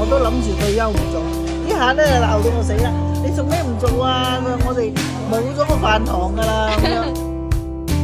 我都諗住退休唔做，呢下咧鬧到我死啦！你做咩唔做啊？我哋冇咗個飯堂噶啦咁樣。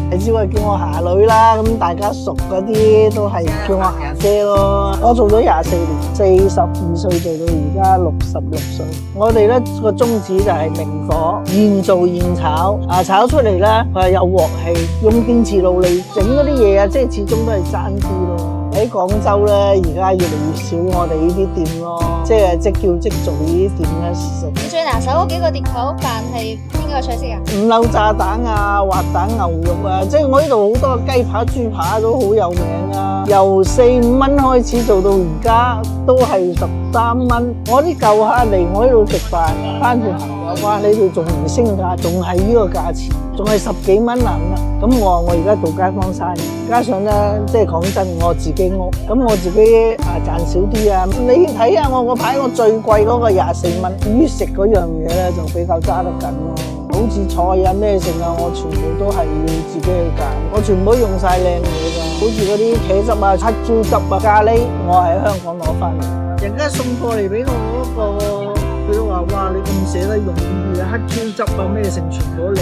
你只係叫我霞女啦，咁大家熟嗰啲都係叫我霞姐咯。我做咗24年，42歲做到而家66歲。我哋咧個宗旨就係明火，現做現炒，炒出嚟咧有鑊氣，用電磁爐嚟整嗰啲嘢啊，即係始終都係爭啲咯。喺廣州咧，而家越嚟越少我哋呢啲店咯，即係即叫即做呢啲店咧食。你最拿手嗰幾個碟頭飯係邊個菜式啊？五柳炸蛋啊，滑蛋牛肉啊，即係我呢度好多雞扒、豬扒都好有名啊。由4、5蚊開始做到而家都係13蚊。我啲舊客嚟我呢度食飯，翻轉頭話：哇，你哋仲唔升價，仲係呢個價錢，仲係10幾蚊啊咁。咁我話我而家做街坊生意，加上咧即係講真，我自己屋，咁我自己賺少啲啊。你睇下我個牌，我最貴嗰個24蚊，於食嗰樣嘢咧就比較揸得緊咯。好似菜啊咩剩啊，我全部都係要自己去揀，我全部都用晒靚嘢㗎，好似嗰啲茄汁啊、黑椒汁啊、咖喱，我喺香港攞翻嚟。人家送過嚟俾我嗰個，佢都話：哇，你咁捨得用啲黑椒汁啊咩剩，全部都靚。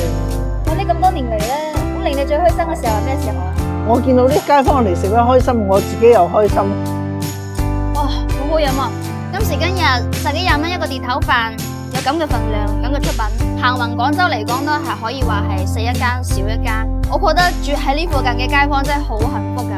我呢咁多年嚟咧，咁令你最開心嘅時候係咩時候啊？我見到啲街坊嚟食得開心，我自己又開心。哇，好好飲啊！今時今日10幾20蚊一個碟頭飯，有咁嘅份量，咁嘅出品，行勻廣州嚟講都係可以話係細一間少一間。我覺得住喺呢附近嘅街坊真係好幸福嘅。